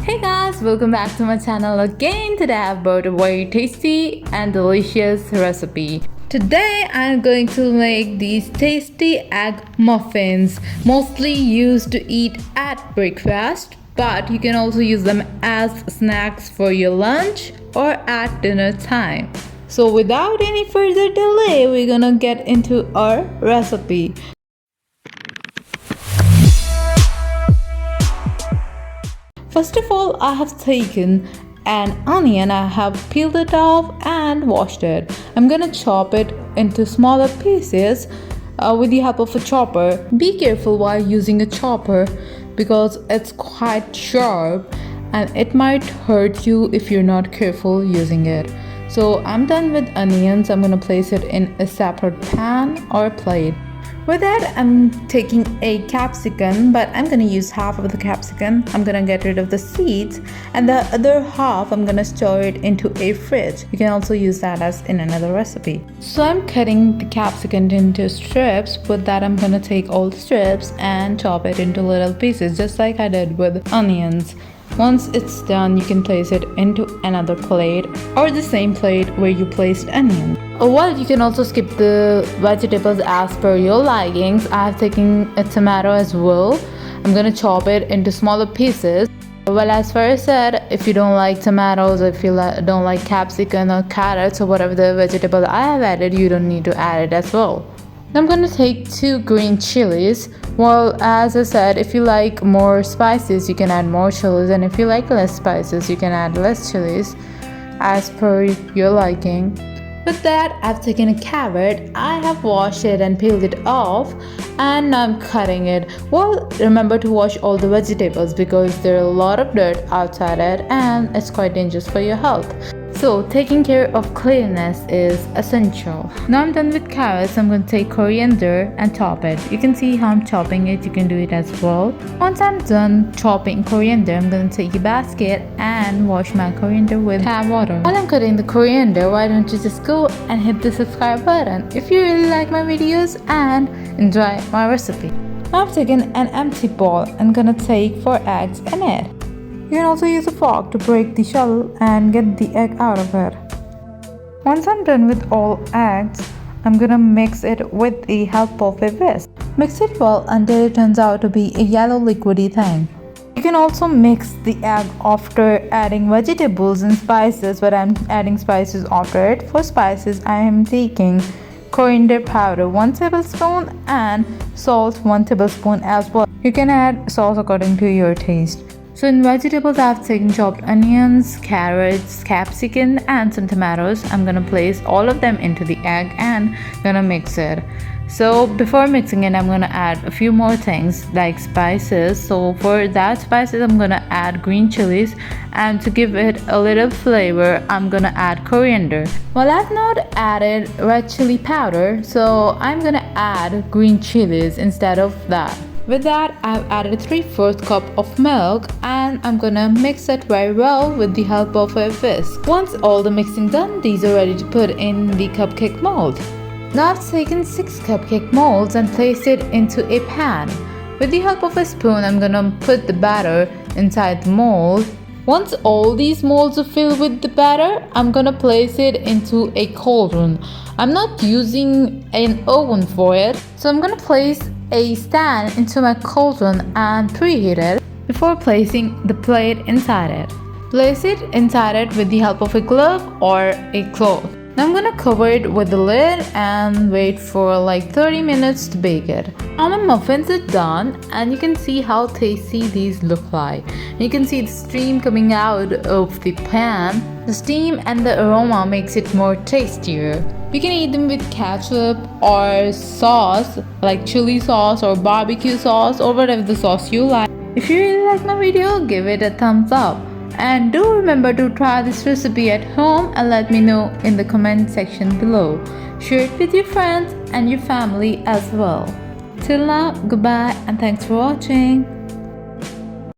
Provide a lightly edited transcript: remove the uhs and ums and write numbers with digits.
Hey guys, welcome back to my channel again. Today I have brought a very tasty and delicious recipe. Today I'm going to make these tasty egg muffins, mostly used to eat at breakfast, but you can also use them as snacks for your lunch or at dinner time. So without any further delay, we're gonna get into our recipe. First of all, I have taken an onion, I have peeled it off and washed it. I'm gonna chop it into smaller pieces with the help of a chopper. Be careful while using a chopper because it's quite sharp and it might hurt you if you're not careful using it. So I'm done with onions. I'm gonna place it in a separate pan or plate. With that, I'm taking a capsicum, but I'm gonna use half of the capsicum. I'm gonna get rid of the seeds, and the other half I'm gonna store it into a fridge. You can also use that as in another recipe. So I'm cutting the capsicum into strips. With that, I'm gonna take all the strips and chop it into little pieces, just like I did with onions. Once it's done, you can place it into another plate or the same plate where you placed onion. Well, you can also skip the vegetables as per your likings. I have taken a tomato as well. I'm gonna chop it into smaller pieces. Well, as far as said, if you don't like tomatoes, or if you don't like capsicum or carrots or whatever the vegetable I have added, you don't need to add it as well. I'm gonna take 2 green chilies. Well, as I said, if you like more spices, you can add more chilies, and if you like less spices, you can add less chilies as per your liking. With that, I've taken a carrot. I have washed it and peeled it off, and now I'm cutting it. Well, remember to wash all the vegetables because there are a lot of dirt outside it and it's quite dangerous for your health. So taking care of cleanliness is essential. Now I'm done with carrots. I'm going to take coriander and chop it. You can see how I'm chopping it. You can do it as well. Once I'm done chopping coriander, I'm going to take a basket and wash my coriander with tap water. While I'm cutting the coriander, why don't you just go and hit the subscribe button if you really like my videos and enjoy my recipe. I've taken an empty bowl and gonna take 4 eggs in it. You can also use a fork to break the shell and get the egg out of it. Once I'm done with all eggs, I'm gonna mix it with the help of a whisk. Mix it well until it turns out to be a yellow liquidy thing. You can also mix the egg after adding vegetables and spices, but I'm adding spices after it. For spices, I am taking coriander powder 1 tablespoon and salt 1 tablespoon as well. You can add sauce according to your taste. So in vegetables, I've taken chopped onions, carrots, capsicum and some tomatoes. I'm gonna place all of them into the egg and gonna mix it. So before mixing it, I'm gonna add a few more things like spices. So for that spices, I'm gonna add green chilies, and to give it a little flavor, I'm gonna add coriander. Well, I've not added red chili powder, so I'm gonna add green chilies instead of that. With that, I've added 3/4 cup of milk and I'm gonna mix it very well with the help of a whisk. Once all the mixing done, these are ready to put in the cupcake mold. Now I've taken 6 cupcake molds and placed it into a pan. With the help of a spoon, I'm gonna put the batter inside the mold. Once all these molds are filled with the batter, I'm gonna place it into a cauldron. I'm not using an oven for it, so I'm gonna place a stand into my cauldron and preheat it before placing the plate inside it. Place it inside it with the help of a glove or a cloth. Now I'm gonna cover it with the lid and wait for like 30 minutes to bake it. Now my muffins are done and you can see how tasty these look like. You can see the steam coming out of the pan. The steam and the aroma makes it more tastier. You can eat them with ketchup or sauce like chili sauce or barbecue sauce or whatever the sauce you like. If you really like my video, give it a thumbs up. And do remember to try this recipe at home and let me know in the comment section below. Share it with your friends and your family as well. Till now, goodbye and thanks for watching.